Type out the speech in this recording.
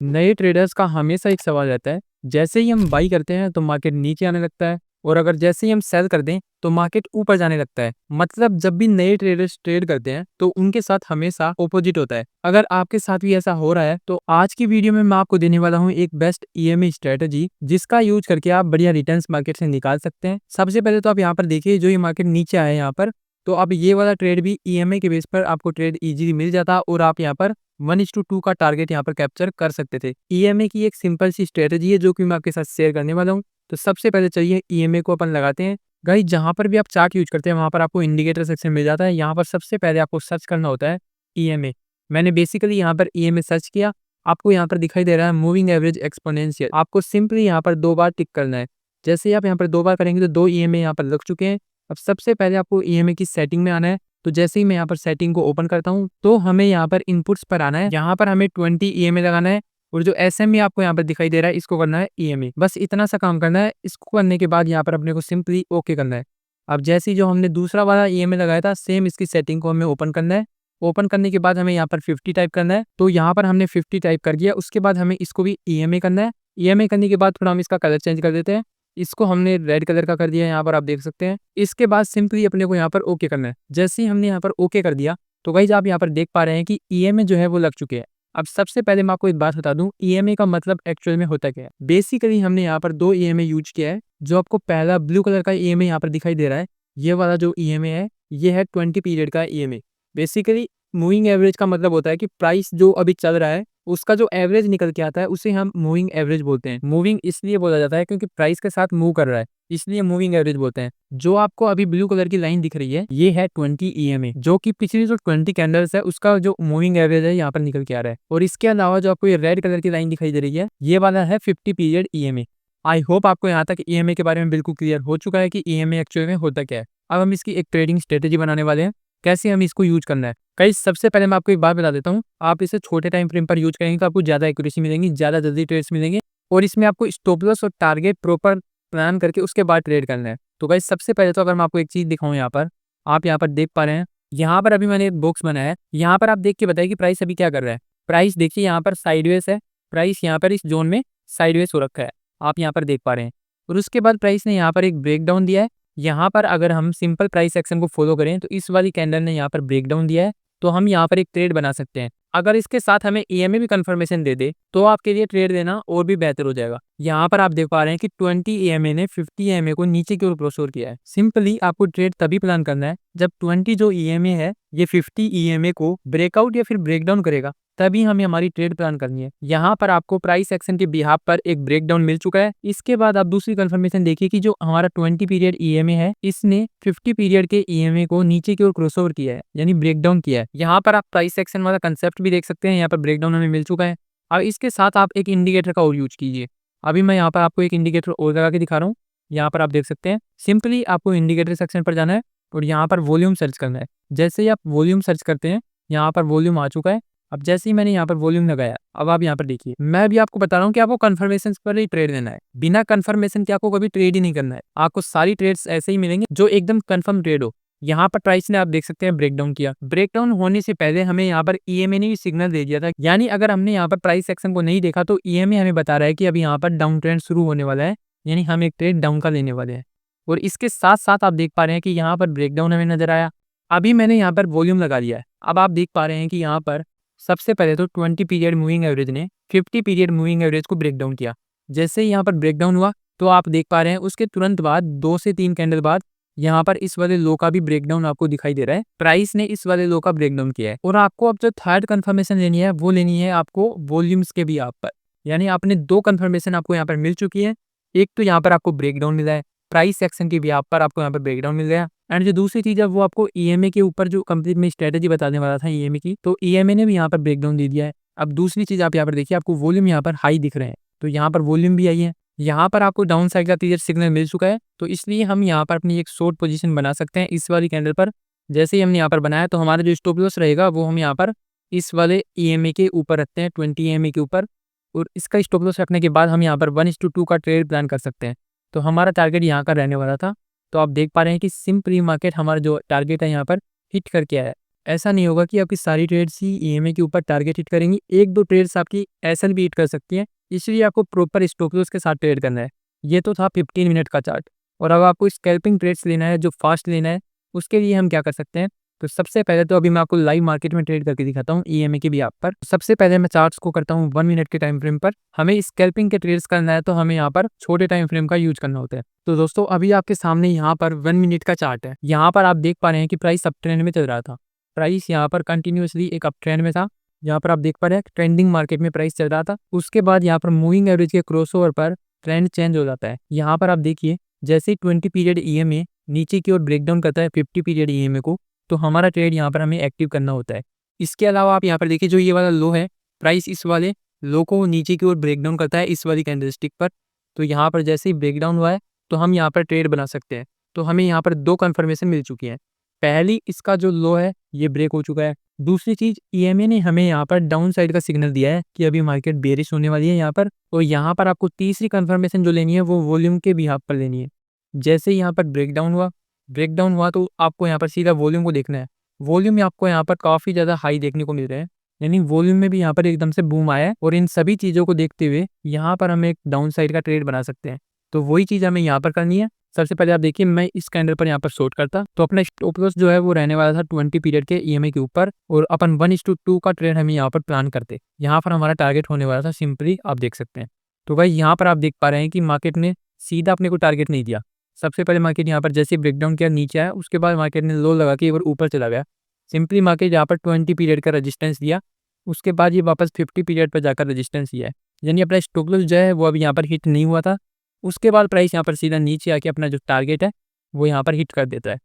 नए ट्रेडर्स का हमेशा एक सवाल रहता है, जैसे ही हम बाई करते हैं तो मार्केट नीचे आने लगता है और अगर जैसे ही हम सेल कर दें तो मार्केट ऊपर जाने लगता है। मतलब जब भी नए ट्रेडर्स ट्रेड करते हैं तो उनके साथ हमेशा ऑपोजिट होता है। अगर आपके साथ भी ऐसा हो रहा है तो आज की वीडियो में मैं आपको देने वाला हूं एक बेस्ट ईएमए स्ट्रेटजी, जिसका यूज करके आप बढ़िया रिटर्न्स मार्केट से निकाल सकते हैं। सबसे पहले तो आप यहाँ पर देखिए, जो ये मार्केट नीचे आया है यहाँ पर, तो अब ये वाला ट्रेड भी ईएमए के बेस पर आपको ट्रेड इजीली मिल जाता और आप यहाँ पर 1:2 का टारगेट यहाँ पर कैप्चर कर सकते थे। ईएमए की एक सिंपल सी स्ट्रेटजी है जो कि मैं आपके साथ शेयर करने वाला हूँ। तो सबसे पहले चलिए ईएमए को अपन लगाते हैं। गाइस, जहाँ पर भी आप चार्ट यूज करते हैं वहाँ पर आपको इंडिकेटर सेक्शन मिल जाता है। यहाँ पर सबसे पहले आपको सर्च करना होता है ईएमए। मैंने बेसिकली यहाँ पर ईएमए सर्च किया, आपको यहाँ पर दिखाई दे रहा है मूविंग एवरेज एक्सपोनेंशियल। आपको सिंपली यहाँ पर 2 बार टिक करना है। जैसे ही आप यहाँ पर 2 बार करेंगे तो 2 ईएमए यहाँ पर लग चुके हैं। अब सबसे पहले आपको ईएमए की सेटिंग में आना है। तो जैसे ही मैं यहाँ पर सेटिंग को ओपन करता हूँ तो हमें यहाँ पर इनपुट्स पर आना है। यहाँ पर हमें 20 ईएमए लगाना है और जो एसएमए आपको यहाँ पर दिखाई दे रहा है इसको करना है ईएमए। बस इतना सा काम करना है। इसको करने के बाद यहाँ पर अपने को सिंपली ओके करना है। अब जैसे ही जो हमने दूसरा वाला ईएमए लगाया था, सेम इसकी सेटिंग को हमें ओपन करना है। ओपन करने के बाद हमें यहाँ पर 50 टाइप करना है। तो यहाँ पर हमने 50 टाइप कर दिया। उसके बाद हमें इसको भी ईएमए करना है। ईएमए करने के बाद थोड़ा हम इसका कलर चेंज कर देते हैं। इसको हमने रेड कलर का कर दिया, यहाँ पर आप देख सकते हैं। इसके बाद सिंपली अपने को यहाँ पर ओके करना है। जैसे ही हमने यहाँ पर ओके कर दिया तो गाइस आप यहाँ पर देख पा रहे हैं कि ईएमए जो है वो लग चुके हैं। अब सबसे पहले मैं आपको एक बात बता दूं, ईएमए का मतलब एक्चुअल में होता क्या है। बेसिकली हमने यहाँ पर 2 ईएमए यूज किया है। जो आपको पहला ब्लू कलर का ईएमए यहाँ पर दिखाई दे रहा है, ये वाला जो ईएमए है ये है 20 पीरियड का ईएमए। बेसिकली मूविंग एवरेज का मतलब होता है कि प्राइस जो अभी चल रहा है उसका जो एवरेज निकल के आता है उसे हम मूविंग एवरेज बोलते हैं। मूविंग इसलिए बोला जाता है क्योंकि प्राइस के साथ मूव कर रहा है, इसलिए मूविंग एवरेज बोलते हैं। जो आपको अभी ब्लू कलर की लाइन दिख रही है ये है 20 ईएमए, जो कि पिछली जो 20 कैंडल्स है उसका जो मूविंग एवरेज है यहाँ पर निकल के आ रहा है। और इसके अलावा जो आपको ये रेड कलर की लाइन दिखाई दे रही है ये वाला है 50 पीरियड ईएमए। आई होप आपको यहाँ तक ईएमए के बारे में बिल्कुल क्लियर हो चुका है कि ईएमए एक्चुअल में होता क्या है। अब हम इसकी एक ट्रेडिंग स्ट्रेटेजी बनाने वाले हैं, कैसे हमें इसको यूज करना है। कई सबसे पहले मैं आपको एक बात बता देता हूँ, आप इसे छोटे टाइम फ्रेम पर यूज करेंगे तो आपको ज्यादा एक्यूरेसी मिलेंगी, ज्यादा जल्दी ट्रेड्स मिलेंगे और इसमें आपको स्टॉप लॉस और टारगेट प्रॉपर प्लान करके उसके बाद ट्रेड करना है। तो गाइस सबसे पहले तो अगर मैं आपको एक चीज दिखाऊं, यहाँ पर आप यहाँ पर देख पा रहे हैं, यहाँ पर अभी मैंने एक बॉक्स बनाया है। यहाँ पर आप देख के बताइए कि प्राइस अभी क्या कर रहा है। प्राइस देखिए यहाँ पर साइडवेज है, प्राइस यहाँ पर इस जोन में साइडवेज हो रखा है, आप यहाँ पर देख पा रहे हैं। और उसके बाद प्राइस ने यहाँ पर एक ब्रेकडाउन दिया है। यहाँ पर अगर हम सिंपल प्राइस एक्शन को फॉलो करें तो इस वाली कैंडल ने यहाँ पर ब्रेकडाउन दिया है, तो हम यहाँ पर एक ट्रेड बना सकते हैं। अगर इसके साथ हमें ईएमए भी कंफर्मेशन दे दे तो आपके लिए ट्रेड देना और भी बेहतर हो जाएगा। यहाँ पर आप देख पा रहे हैं कि 20 ईएमए ने 50 ईएमए को नीचे की ओर प्रोसोर किया है। सिंपली आपको ट्रेड तभी प्लान करना है जब 20 जो ईएमए है ये 50 ईएमए को ब्रेकआउट या फिर ब्रेकडाउन करेगा, तभी हमें हमारी ट्रेड प्लान करनी है। यहाँ पर आपको प्राइस एक्शन के बिहाफ पर एक ब्रेकडाउन मिल चुका है। इसके बाद आप दूसरी कंफर्मेशन देखिए कि जो हमारा 20 पीरियड ईएमए है इसने 50 पीरियड के ईएमए को नीचे की ओर क्रॉसओवर किया है, यानी ब्रेकडाउन किया है। यहाँ पर आप प्राइस एक्शन वाला कंसेप्ट भी देख सकते हैं, यहाँ पर ब्रेकडाउन हमें मिल चुका है। अब इसके साथ आप एक इंडिकेटर का और यूज कीजिए। अभी मैं यहाँ पर आपको एक इंडिकेटर और लगा के दिखा रहा हूँ। यहाँ पर आप देख सकते हैं, सिंपली आपको इंडिकेटर सेक्शन पर जाना है और यहाँ पर वॉल्यूम सर्च करना है। जैसे ही आप वॉल्यूम सर्च करते हैं यहाँ पर वॉल्यूम आ चुका है। अब जैसे ही मैंने यहाँ पर वॉल्यूम लगाया, अब आप यहाँ पर देखिए, मैं भी आपको बता रहा हूँ कि आपको कंफर्मेशन पर ही ट्रेड देना है। बिना कंफर्मेशन के आपको कभी ट्रेड ही नहीं करना है। आपको सारी ट्रेड्स ऐसे ही मिलेंगे जो एकदम कंफर्म ट्रेड हो। यहाँ पर प्राइस ने आप देख सकते हैं ब्रेकडाउन किया। ब्रेकडाउन होने से पहले हमें यहाँ पर ईएमए ने भी सिग्नल दे दिया था, यानी अगर हमने यहाँ पर प्राइस सेक्शन को नहीं देखा तो ईएमए हमें बता रहा है कि अभी यहाँ पर डाउन ट्रेंड शुरू होने वाला है, यानी हम एक ट्रेड डाउन का लेने वाले हैं। और इसके साथ साथ आप देख पा रहे हैं कि यहाँ पर ब्रेकडाउन हमें नजर आया। अभी मैंने यहाँ पर वॉल्यूम लगा दिया है। अब आप देख पा रहे हैं कि यहाँ पर सबसे पहले तो 20 पीरियड मूविंग एवरेज ने 50 पीरियड मूविंग एवरेज को ब्रेक डाउन किया। जैसे ही यहाँ पर ब्रेकडाउन हुआ तो आप देख पा रहे हैं उसके तुरंत बाद 2 से 3 कैंडल बाद यहाँ पर इस वाले लो का भी ब्रेकडाउन आपको दिखाई दे रहा है। प्राइस ने इस वाले लो का ब्रेकडाउन किया है। और आपको अब जो थर्ड कंफर्मेशन लेनी है वो लेनी है आपको वॉल्यूम्स के भी आप पर, यानी आपने 2 कंफर्मेशन आपको यहाँ पर मिल चुकी है। एक तो यहाँ पर आपको ब्रेकडाउन मिला है, प्राइस सेक्शन के भी आप पर आपको यहाँ पर ब्रेकडाउन मिल गया। एंड जो दूसरी चीज है वो आपको ईएमए के ऊपर जो कंप्लीट में स्ट्रेटेजी बताने वाला था ईएमए की, तो ईएमए ने भी यहाँ पर ब्रेकडाउन दे दिया है। अब दूसरी चीज आप यहाँ पर देखिए, आपको वॉल्यूम यहाँ पर हाई दिख रहे हैं, तो यहाँ पर वॉल्यूम भी आई है। यहाँ पर आपको डाउन साइड का क्लियर सिग्नल मिल चुका है, तो इसलिए हम यहाँ पर अपनी एक शॉर्ट पोजीशन बना सकते हैं इस वाली कैंडल पर। जैसे ही हमने यहाँ पर बनाया तो हमारा जो स्टॉप लॉस रहेगा वो हम यहाँ पर इस वाले ईएमए के ऊपर रखते हैं, 20 ईएमए के ऊपर। और इसका स्टॉप लॉस रखने के बाद हम यहाँ पर 1:2 का ट्रेड प्लान कर सकते हैं। तो हमारा टारगेट यहाँ का रहने वाला था। तो आप देख पा रहे हैं कि सिंपली मार्केट हमारा जो टारगेट है यहाँ पर हिट करके आया है। ऐसा नहीं होगा कि आपकी सारी ट्रेड्स ही ईएमए के ऊपर टारगेट हिट करेंगी, 1-2 ट्रेड्स आपकी एसएल भी हिट कर सकती हैं, इसलिए आपको प्रॉपर स्टॉप लॉस के साथ ट्रेड करना है। ये तो था 15 मिनट का चार्ट। और अब आपको स्कैल्पिंग ट्रेड्स लेना है जो फास्ट लेना है, उसके लिए हम क्या कर सकते हैं, तो सबसे पहले तो अभी मैं आपको लाइव मार्केट में ट्रेड करके दिखाता हूँ ईएमए के भी आप पर। सबसे पहले मैं चार्ट्स को करता हूँ 1 मिनट के टाइम फ्रेम पर। हमें स्कैल्पिंग के ट्रेड्स करना है तो हमें यहाँ पर छोटे टाइम फ्रेम का यूज करना होता है। तो दोस्तों अभी आपके सामने यहाँ पर 1 मिनट का चार्ट है। यहाँ पर आप देख पा रहे हैं कि प्राइस अप ट्रेंड में चल रहा था। प्राइस यहाँ पर कंटिन्यूसली एक अप ट्रेंड में था। यहाँ पर आप देख पा रहे हैं ट्रेंडिंग मार्केट में प्राइस चल रहा था। उसके बाद यहाँ पर मूविंग एवरेज के क्रॉसओवर पर ट्रेंड चेंज हो जाता है। यहाँ पर आप देखिए जैसे ही 20 पीरियड ईएमए नीचे की ओर ब्रेकडाउन करता है 50 पीरियड ईएमए को, तो हमारा ट्रेड यहाँ पर हमें एक्टिव करना होता है। इसके अलावा आप यहाँ पर देखिए जो ये वाला लो है, प्राइस इस वाले लो को नीचे की ओर ब्रेकडाउन करता है इस वाली कैंडलस्टिक पर। तो यहाँ पर जैसे ही ब्रेकडाउन हुआ है तो हम यहाँ पर ट्रेड बना सकते हैं। तो हमें यहाँ पर 2 कन्फर्मेशन मिल चुकी हैं। पहली, इसका जो लो है ये ब्रेक हो चुका है। दूसरी चीज़, ईएमए ने हमें यहाँ पर डाउन साइड का सिग्नल दिया है कि अभी मार्केट बेरिश होने वाली है यहाँ पर। और यहाँ पर आपको तीसरी कन्फर्मेशन जो लेनी है वो वॉल्यूम के बिहाफ पर लेनी है। जैसे ही यहाँ पर ब्रेकडाउन हुआ तो आपको यहाँ पर सीधा वॉल्यूम को देखना है। वॉल्यूम में आपको यहाँ पर काफ़ी ज़्यादा हाई देखने को मिल रहे हैं, यानी वॉल्यूम में भी यहाँ पर एकदम से बूम आया है। और इन सभी चीज़ों को देखते हुए यहाँ पर हम एक डाउन साइड का ट्रेड बना सकते हैं। तो वही चीज़ हमें यहाँ पर करनी है। सबसे पहले आप देखिए मैं इस कैंडल पर यहाँ पर शॉर्ट करता तो अपना स्टॉप लॉस जो है वो रहने वाला था 20 पीरियड के ईएमए के ऊपर, और अपन 1:2 का ट्रेड हम यहाँ पर प्लान करते। यहाँ पर हमारा टारगेट होने वाला था सिंपली आप देख सकते हैं। तो भाई यहाँ पर आप देख पा रहे हैं कि मार्केट ने सीधा अपने को टारगेट नहीं दिया। सबसे पहले मार्केट यहाँ पर जैसे ब्रेकडाउन किया नीचे आया, उसके बाद मार्केट ने लो लगा के एक बार ऊपर चला गया। सिंपली मार्केट यहाँ पर 20 पीरियड का रेजिस्टेंस दिया, उसके बाद ये वापस 50 पीरियड पर जाकर रेजिस्टेंस दिया है, यानी अपना स्टॉप लॉस जो है वो अभी यहाँ पर हिट नहीं हुआ था। उसके बाद प्राइस यहाँ पर सीधा नीचे आके अपना जो टारगेट है वो यहाँ पर हिट कर देता है।